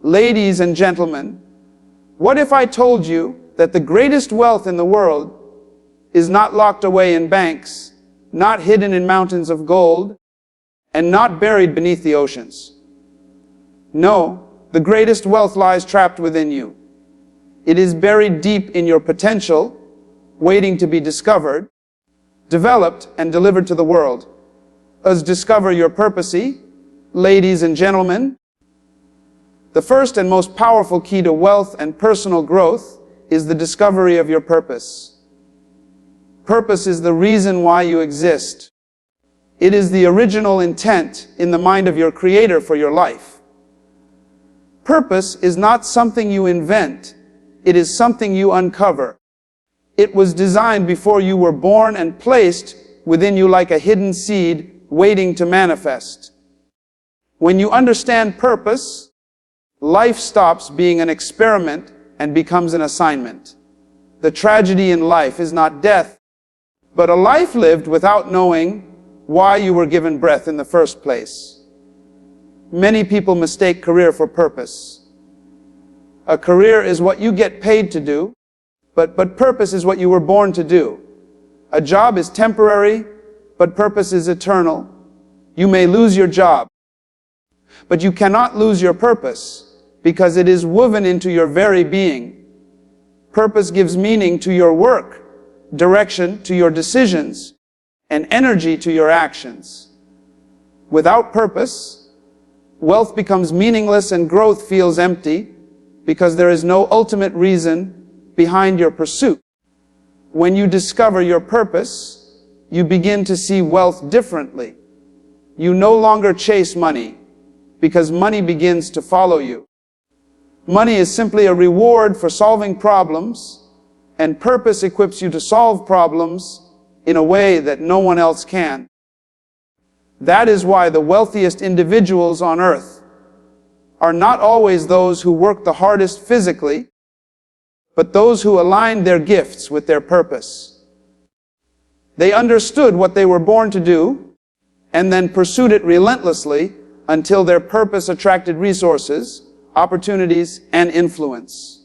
Ladies and gentlemen, what if I told you that the greatest wealth in the world is not locked away in banks, not hidden in mountains of gold, and not buried beneath the oceans? No, the greatest wealth lies trapped within you. It is buried deep in your potential, waiting to be discovered, developed, and delivered to the world. Let's discover your purpose, ladies and gentlemen. The first and most powerful key to wealth and personal growth is the discovery of your purpose. Purpose is the reason why you exist. It is the original intent in the mind of your Creator for your life. Purpose is not something you invent. It is something you uncover. It was designed before you were born and placed within you like a hidden seed waiting to manifest. When you understand purpose, life stops being an experiment and becomes an assignment. The tragedy in life is not death, but a life lived without knowing why you were given breath in the first place. Many people mistake career for purpose. A career is what you get paid to do, but purpose is what you were born to do. A job is temporary, but purpose is eternal. You may lose your job, but you cannot lose your purpose, because it is woven into your very being. Purpose gives meaning to your work, direction to your decisions, and energy to your actions. Without purpose, wealth becomes meaningless and growth feels empty, because there is no ultimate reason behind your pursuit. When you discover your purpose, you begin to see wealth differently. You no longer chase money, because money begins to follow you. Money is simply a reward for solving problems, and purpose equips you to solve problems in a way that no one else can. That is why the wealthiest individuals on earth are not always those who work the hardest physically, but those who aligned their gifts with their purpose. They understood what they were born to do, and then pursued it relentlessly until their purpose attracted resources, opportunities, and influence.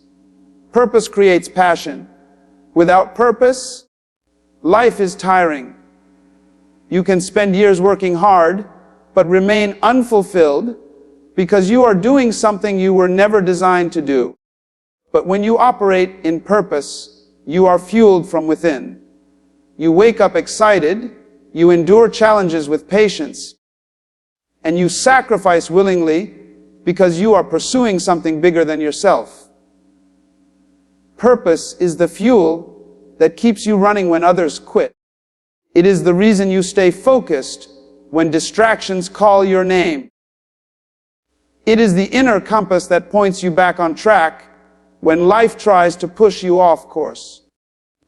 Purpose creates passion. Without purpose, life is tiring. You can spend years working hard, but remain unfulfilled because you are doing something you were never designed to do. But when you operate in purpose, you are fueled from within. You wake up excited, you endure challenges with patience, and you sacrifice willingly because you are pursuing something bigger than yourself. Purpose is the fuel that keeps you running when others quit. It is the reason you stay focused when distractions call your name. It is the inner compass that points you back on track when life tries to push you off course.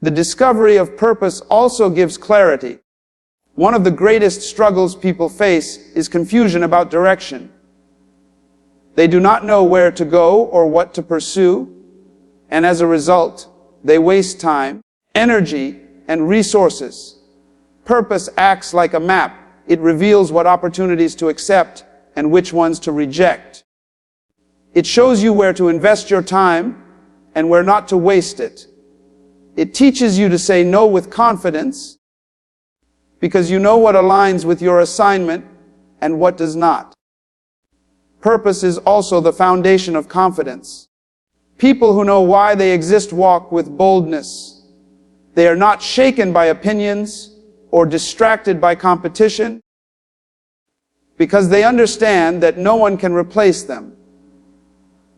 The discovery of purpose also gives clarity. One of the greatest struggles people face is confusion about direction. They do not know where to go or what to pursue, and as a result, they waste time, energy, and resources. Purpose acts like a map. It reveals what opportunities to accept and which ones to reject. It shows you where to invest your time and where not to waste it. It teaches you to say no with confidence, because you know what aligns with your assignment and what does not. Purpose is also the foundation of confidence. People who know why they exist walk with boldness. They are not shaken by opinions or distracted by competition, because they understand that no one can replace them.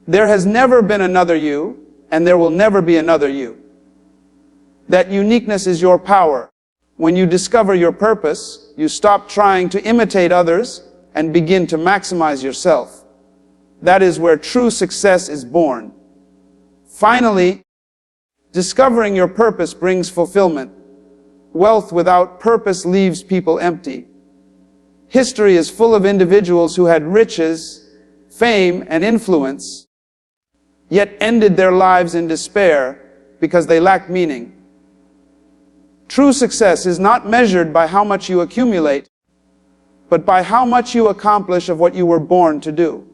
There has never been another you, and there will never be another you. That uniqueness is your power. When you discover your purpose, you stop trying to imitate others and begin to maximize yourself. That is where true success is born. Finally, discovering your purpose brings fulfillment. Wealth without purpose leaves people empty. History is full of individuals who had riches, fame, and influence, yet ended their lives in despair because they lacked meaning. True success is not measured by how much you accumulate, but by how much you accomplish of what you were born to do.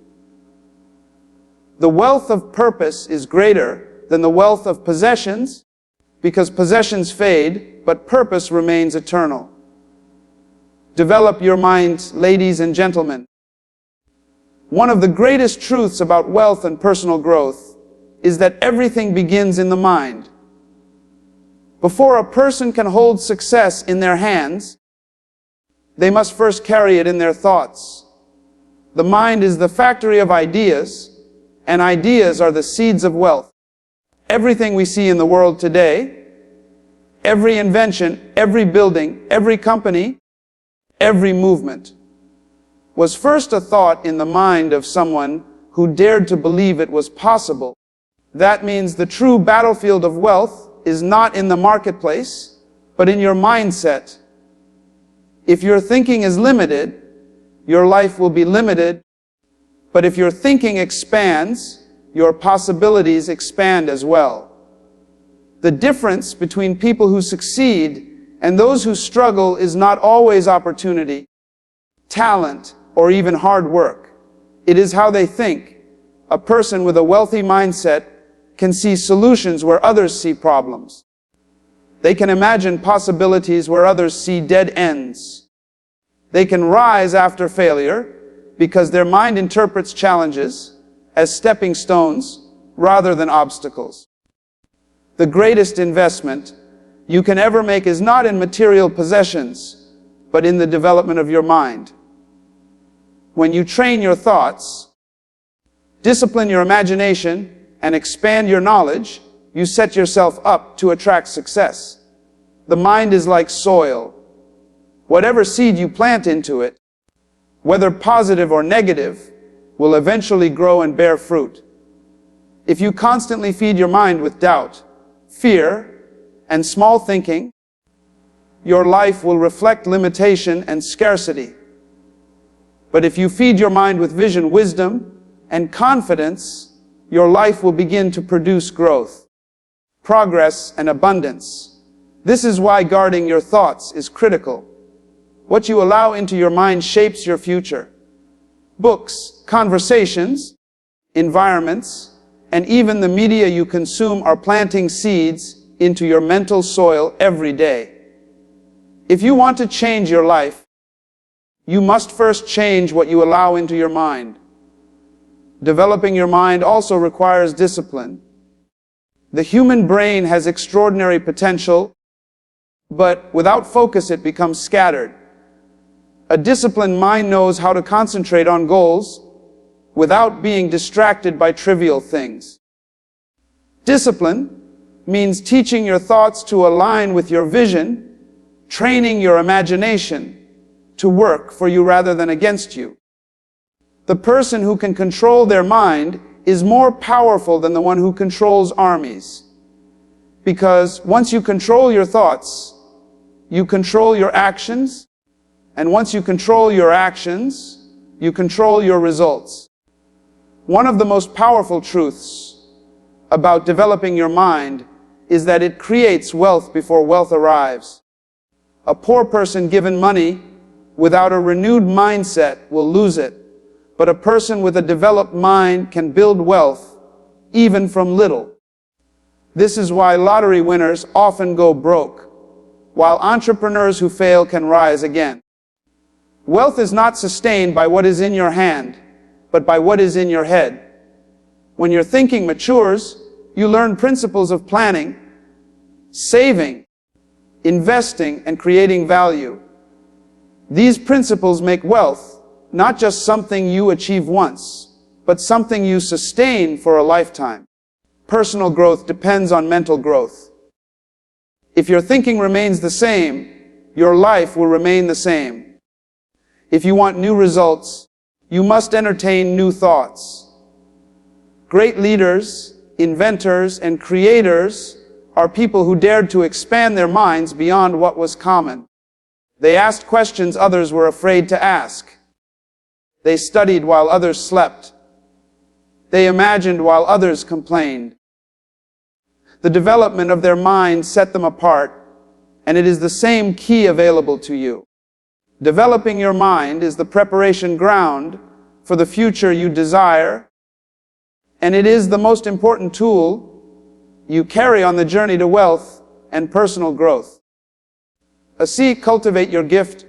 The wealth of purpose is greater than the wealth of possessions, because possessions fade, but purpose remains eternal. Develop your minds, ladies and gentlemen. One of the greatest truths about wealth and personal growth is that everything begins in the mind. Before a person can hold success in their hands, they must first carry it in their thoughts. The mind is the factory of ideas, and ideas are the seeds of wealth. Everything we see in the world today, every invention, every building, every company, every movement, was first a thought in the mind of someone who dared to believe it was possible. That means the true battlefield of wealth is not in the marketplace, but in your mindset. If your thinking is limited, your life will be limited. But if your thinking expands, your possibilities expand as well. The difference between people who succeed and those who struggle is not always opportunity, talent, or even hard work. It is how they think. A person with a wealthy mindset can see solutions where others see problems. They can imagine possibilities where others see dead ends. They can rise after failure because their mind interprets challenges as stepping stones rather than obstacles. The greatest investment you can ever make is not in material possessions, but in the development of your mind. When you train your thoughts, discipline your imagination, and expand your knowledge, you set yourself up to attract success. The mind is like soil. Whatever seed you plant into it, whether positive or negative, will eventually grow and bear fruit. If you constantly feed your mind with doubt, fear, and small thinking, your life will reflect limitation and scarcity. But if you feed your mind with vision, wisdom, and confidence, your life will begin to produce growth, progress, and abundance. This is why guarding your thoughts is critical. What you allow into your mind shapes your future. Books, conversations, environments, and even the media you consume are planting seeds into your mental soil every day. If you want to change your life, you must first change what you allow into your mind. Developing your mind also requires discipline. The human brain has extraordinary potential, but without focus it becomes scattered. A disciplined mind knows how to concentrate on goals without being distracted by trivial things. Discipline means teaching your thoughts to align with your vision, training your imagination to work for you rather than against you. The person who can control their mind is more powerful than the one who controls armies. Because once you control your thoughts, you control your actions, and once you control your actions, you control your results. One of the most powerful truths about developing your mind is that it creates wealth before wealth arrives. A poor person given money without a renewed mindset will lose it. But a person with a developed mind can build wealth, even from little. This is why lottery winners often go broke, while entrepreneurs who fail can rise again. Wealth is not sustained by what is in your hand, but by what is in your head. When your thinking matures, you learn principles of planning, saving, investing, and creating value. These principles make wealth not just something you achieve once, but something you sustain for a lifetime. Personal growth depends on mental growth. If your thinking remains the same, your life will remain the same. If you want new results, you must entertain new thoughts. Great leaders, inventors, and creators are people who dared to expand their minds beyond what was common. They asked questions others were afraid to ask. They studied while others slept. They imagined while others complained. The development of their mind set them apart, and it is the same key available to you. Developing your mind is the preparation ground for the future you desire and it is the most important tool you carry on the journey to wealth and personal growth. C. Cultivate your gift.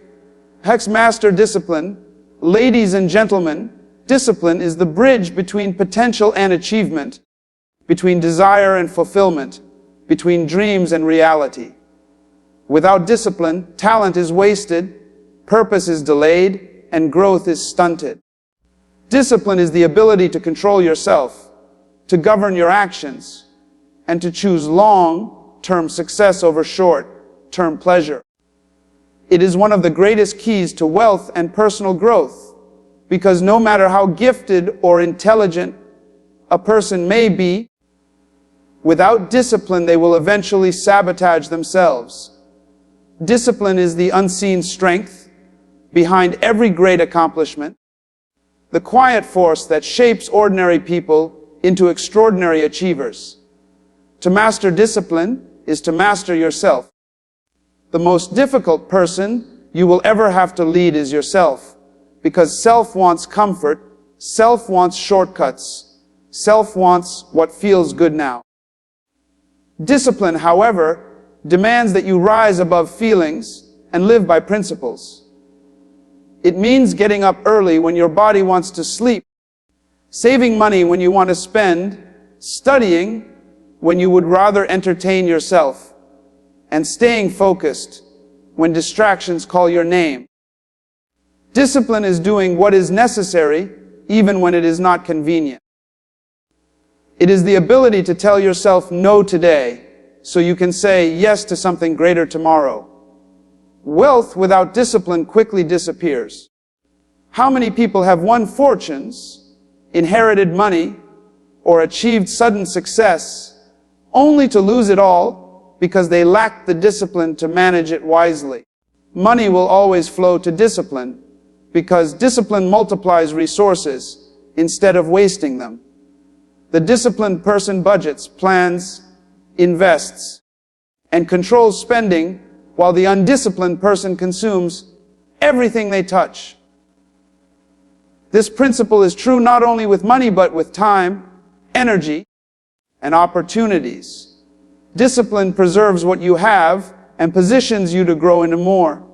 Hex master discipline. Ladies and gentlemen, discipline is the bridge between potential and achievement, between desire and fulfillment, between dreams and reality. Without discipline, talent is wasted, purpose is delayed, and growth is stunted. Discipline is the ability to control yourself, to govern your actions, and to choose long-term success over short-term pleasure. It is one of the greatest keys to wealth and personal growth, because no matter how gifted or intelligent a person may be, without discipline they will eventually sabotage themselves. Discipline is the unseen strength behind every great accomplishment, the quiet force that shapes ordinary people into extraordinary achievers. To master discipline is to master yourself. The most difficult person you will ever have to lead is yourself, because self wants comfort, self wants shortcuts, self wants what feels good now. Discipline, however, demands that you rise above feelings and live by principles. It means getting up early when your body wants to sleep, saving money when you want to spend, studying when you would rather entertain yourself, and staying focused when distractions call your name. Discipline is doing what is necessary even when it is not convenient. It is the ability to tell yourself no today so you can say yes to something greater tomorrow. Wealth without discipline quickly disappears. How many people have won fortunes, inherited money, or achieved sudden success only to lose it all because they lacked the discipline to manage it wisely? Money will always flow to discipline because discipline multiplies resources instead of wasting them. The disciplined person budgets, plans, invests, and controls spending, while the undisciplined person consumes everything they touch. This principle is true not only with money but with time, energy, and opportunities. Discipline preserves what you have and positions you to grow into more.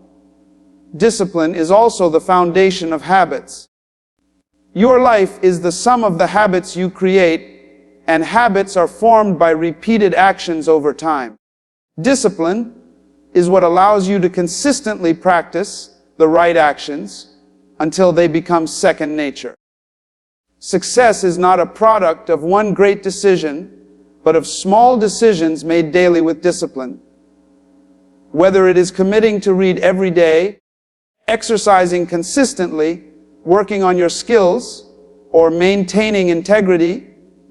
Discipline is also the foundation of habits. Your life is the sum of the habits you create, and habits are formed by repeated actions over time. Discipline is what allows you to consistently practice the right actions until they become second nature. Success is not a product of one great decision, but of small decisions made daily with discipline. Whether it is committing to read every day, exercising consistently, working on your skills, or maintaining integrity,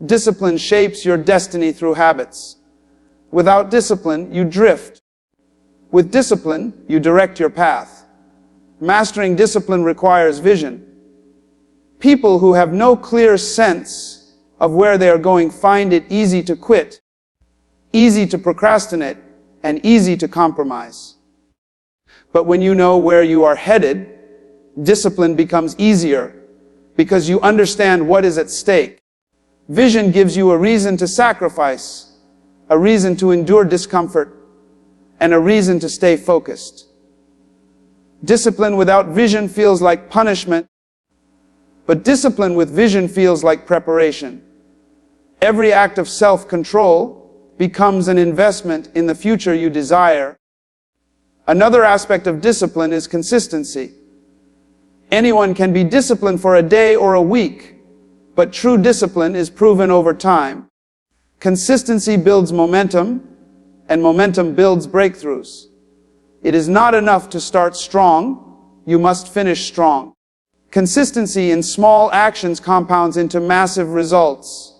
discipline shapes your destiny through habits. Without discipline, you drift. With discipline, you direct your path. Mastering discipline requires vision. People who have no clear sense of where they are going find it easy to quit, easy to procrastinate, and easy to compromise. But when you know where you are headed, discipline becomes easier because you understand what is at stake. Vision gives you a reason to sacrifice, a reason to endure discomfort, and a reason to stay focused. Discipline without vision feels like punishment, but discipline with vision feels like preparation. Every act of self-control becomes an investment in the future you desire. Another aspect of discipline is consistency. Anyone can be disciplined for a day or a week, but true discipline is proven over time. Consistency builds momentum, and momentum builds breakthroughs. It is not enough to start strong, you must finish strong. Consistency in small actions compounds into massive results.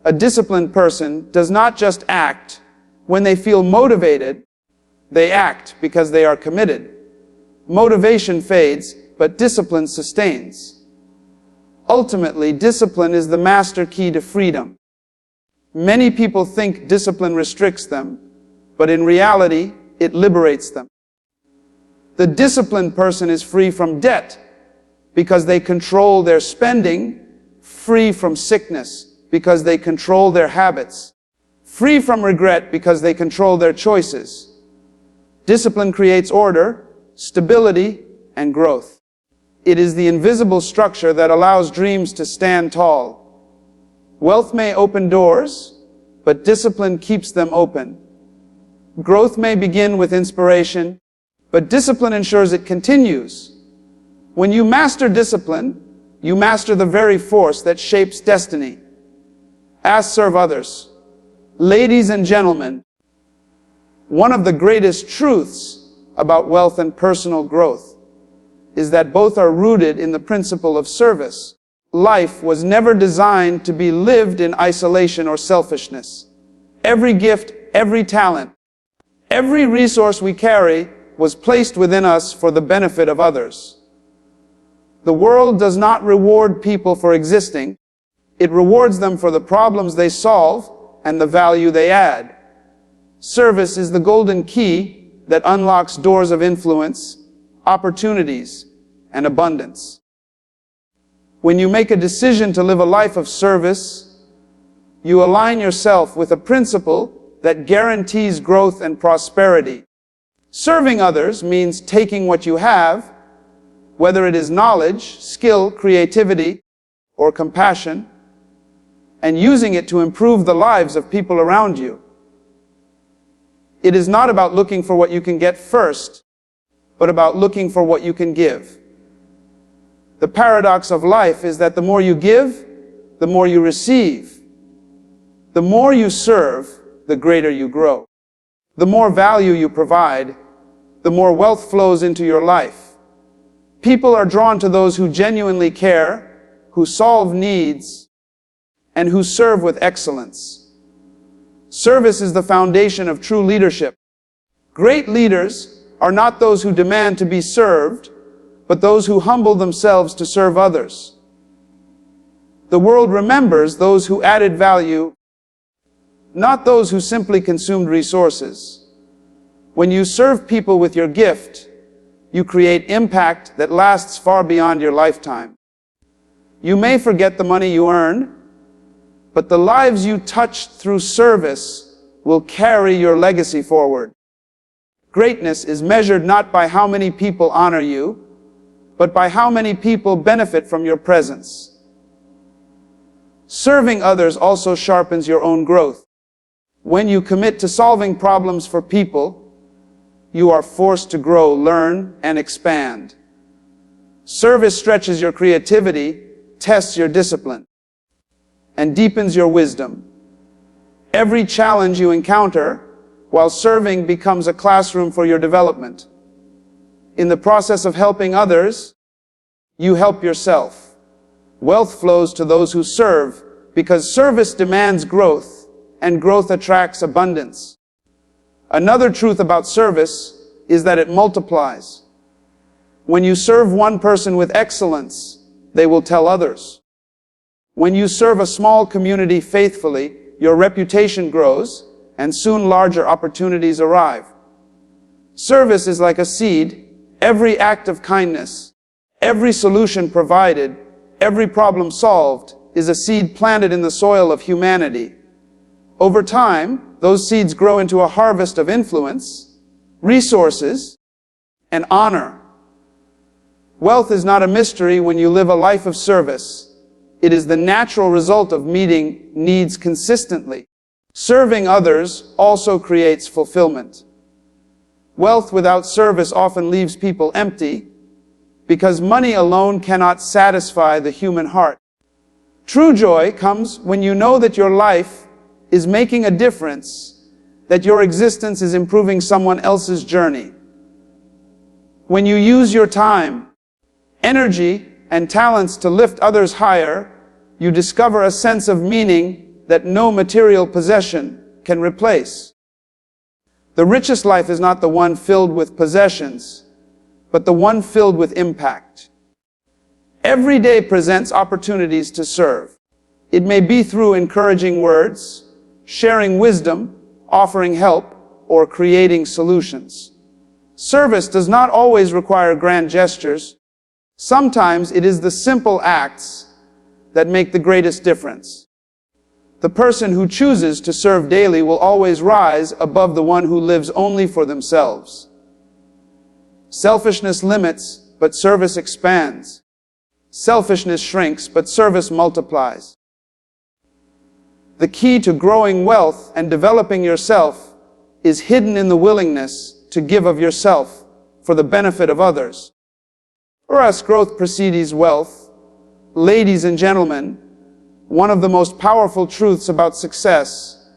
A disciplined person does not just act when they feel motivated, they act because they are committed. Motivation fades, but discipline sustains. Ultimately, discipline is the master key to freedom. Many people think discipline restricts them, but in reality, it liberates them. The disciplined person is free from debt because they control their spending, free from sickness because they control their habits. Free from regret because they control their choices. Discipline creates order, stability, and growth. It is the invisible structure that allows dreams to stand tall. Wealth may open doors, but discipline keeps them open. Growth may begin with inspiration, but discipline ensures it continues. When you master discipline, you master the very force that shapes destiny. Serve others. Ladies and gentlemen, one of the greatest truths about wealth and personal growth is that both are rooted in the principle of service. Life was never designed to be lived in isolation or selfishness. Every gift, every talent, every resource we carry was placed within us for the benefit of others. The world does not reward people for existing. It rewards them for the problems they solve and the value they add. Service is the golden key that unlocks doors of influence, opportunities, and abundance. When you make a decision to live a life of service, you align yourself with a principle that guarantees growth and prosperity. Serving others means taking what you have, whether it is knowledge, skill, creativity, or compassion, and using it to improve the lives of people around you. It is not about looking for what you can get first, but about looking for what you can give. The paradox of life is that the more you give, the more you receive. The more you serve, the greater you grow. The more value you provide, the more wealth flows into your life. People are drawn to those who genuinely care, who solve needs, and who serve with excellence. Service is the foundation of true leadership. Great leaders are not those who demand to be served, but those who humble themselves to serve others. The world remembers those who added value, not those who simply consumed resources. When you serve people with your gift, you create impact that lasts far beyond your lifetime. You may forget the money you earn, but the lives you touched through service will carry your legacy forward. Greatness is measured not by how many people honor you, but by how many people benefit from your presence. Serving others also sharpens your own growth. When you commit to solving problems for people, you are forced to grow, learn, and expand. Service stretches your creativity, tests your discipline, and deepens your wisdom. Every challenge you encounter while serving becomes a classroom for your development. In the process of helping others, you help yourself. Wealth flows to those who serve because service demands growth, and growth attracts abundance. Another truth about service is that it multiplies. When you serve one person with excellence, they will tell others. When you serve a small community faithfully, your reputation grows, and soon larger opportunities arrive. Service is like a seed. Every act of kindness, every solution provided, every problem solved is a seed planted in the soil of humanity. Over time, those seeds grow into a harvest of influence, resources, and honor. Wealth is not a mystery when you live a life of service. It is the natural result of meeting needs consistently. Serving others also creates fulfillment. Wealth without service often leaves people empty because money alone cannot satisfy the human heart. True joy comes when you know that your life is making a difference, that your existence is improving someone else's journey. When you use your time, energy, and talents to lift others higher, you discover a sense of meaning that no material possession can replace. The richest life is not the one filled with possessions, but the one filled with impact. Every day presents opportunities to serve. It may be through encouraging words, sharing wisdom, offering help, or creating solutions. Service does not always require grand gestures. Sometimes it is the simple acts that make the greatest difference. The person who chooses to serve daily will always rise above the one who lives only for themselves. Selfishness limits, but service expands. Selfishness shrinks, but service multiplies. The key to growing wealth and developing yourself is hidden in the willingness to give of yourself for the benefit of others. Or as growth precedes wealth, ladies and gentlemen, one of the most powerful truths about success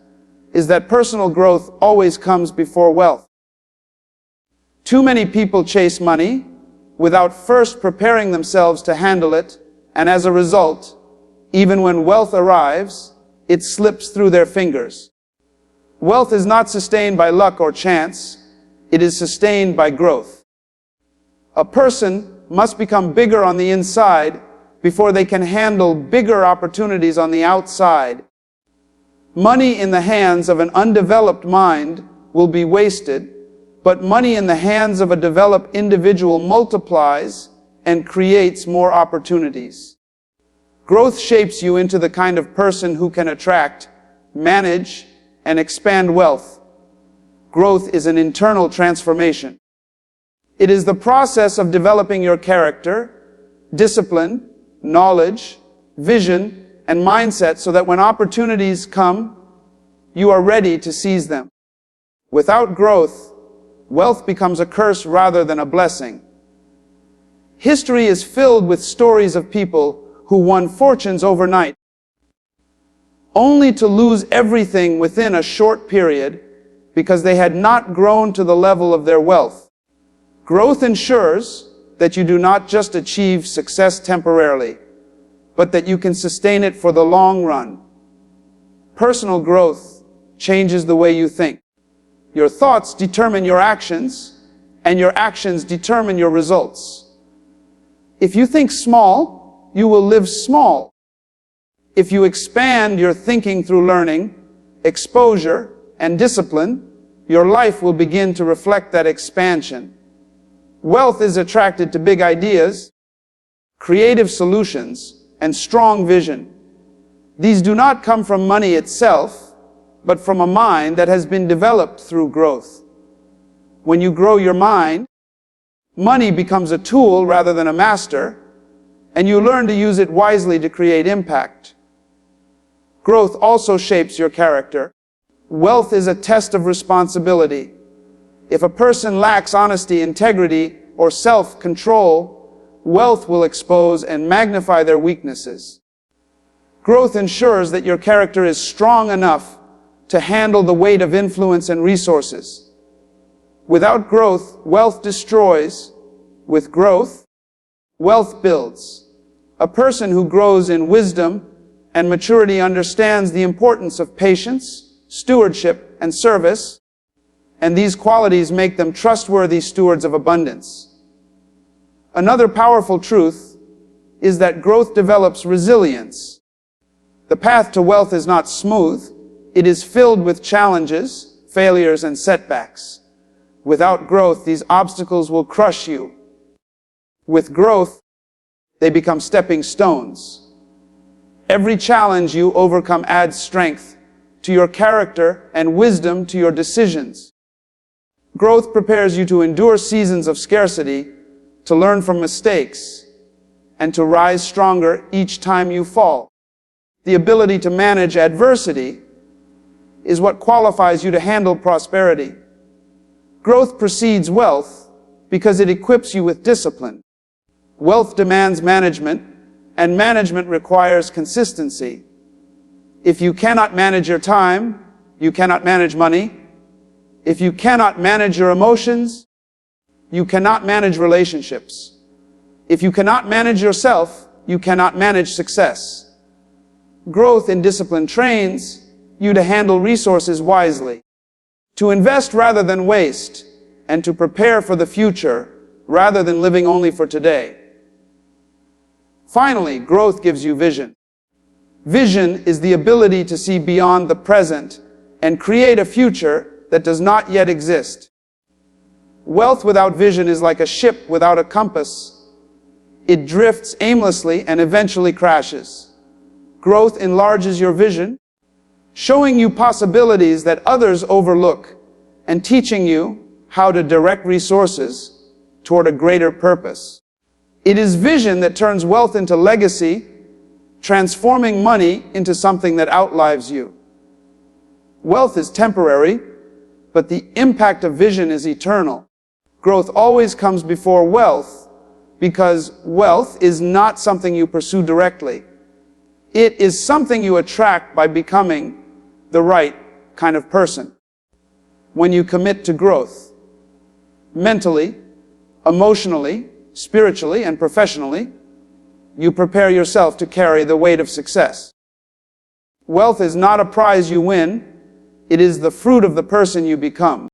is that personal growth always comes before wealth. Too many people chase money without first preparing themselves to handle it, and as a result, even when wealth arrives, it slips through their fingers. Wealth is not sustained by luck or chance, it is sustained by growth. A person must become bigger on the inside before they can handle bigger opportunities on the outside. Money in the hands of an undeveloped mind will be wasted, but money in the hands of a developed individual multiplies and creates more opportunities. Growth shapes you into the kind of person who can attract, manage, and expand wealth. Growth is an internal transformation. It is the process of developing your character, discipline, knowledge, vision, and mindset so that when opportunities come, you are ready to seize them. Without growth, wealth becomes a curse rather than a blessing. History is filled with stories of people who won fortunes overnight, only to lose everything within a short period because they had not grown to the level of their wealth. Growth ensures that you do not just achieve success temporarily, but that you can sustain it for the long run. Personal growth changes the way you think. Your thoughts determine your actions, and your actions determine your results. If you think small, you will live small. If you expand your thinking through learning, exposure, and discipline, your life will begin to reflect that expansion. Wealth is attracted to big ideas, creative solutions, and strong vision. These do not come from money itself, but from a mind that has been developed through growth. When you grow your mind, money becomes a tool rather than a master, and you learn to use it wisely to create impact. Growth also shapes your character. Wealth is a test of responsibility. If a person lacks honesty, integrity, or self-control, wealth will expose and magnify their weaknesses. Growth ensures that your character is strong enough to handle the weight of influence and resources. Without growth, wealth destroys. With growth, wealth builds. A person who grows in wisdom and maturity understands the importance of patience, stewardship, and service, and these qualities make them trustworthy stewards of abundance. Another powerful truth is that growth develops resilience. The path to wealth is not smooth. It is filled with challenges, failures, and setbacks. Without growth, these obstacles will crush you. With growth, they become stepping stones. Every challenge you overcome adds strength to your character and wisdom to your decisions. Growth prepares you to endure seasons of scarcity, to learn from mistakes, and to rise stronger each time you fall. The ability to manage adversity is what qualifies you to handle prosperity. Growth precedes wealth because it equips you with discipline. Wealth demands management, and management requires consistency. If you cannot manage your time, you cannot manage money. If you cannot manage your emotions, you cannot manage relationships. If you cannot manage yourself, you cannot manage success. Growth in discipline trains you to handle resources wisely, to invest rather than waste, and to prepare for the future rather than living only for today. Finally, growth gives you vision. Vision is the ability to see beyond the present and create a future that does not yet exist. Wealth without vision is like a ship without a compass. It drifts aimlessly and eventually crashes. Growth enlarges your vision. showing you possibilities that others overlook, and teaching you how to direct resources toward a greater purpose. It is vision that turns wealth into legacy, transforming money into something that outlives you. Wealth is temporary, but the impact of vision is eternal. Growth always comes before wealth, because wealth is not something you pursue directly. It is something you attract by becoming the right kind of person. When you commit to growth, mentally, emotionally, spiritually, and professionally, you prepare yourself to carry the weight of success. Wealth is not a prize you win, it is the fruit of the person you become.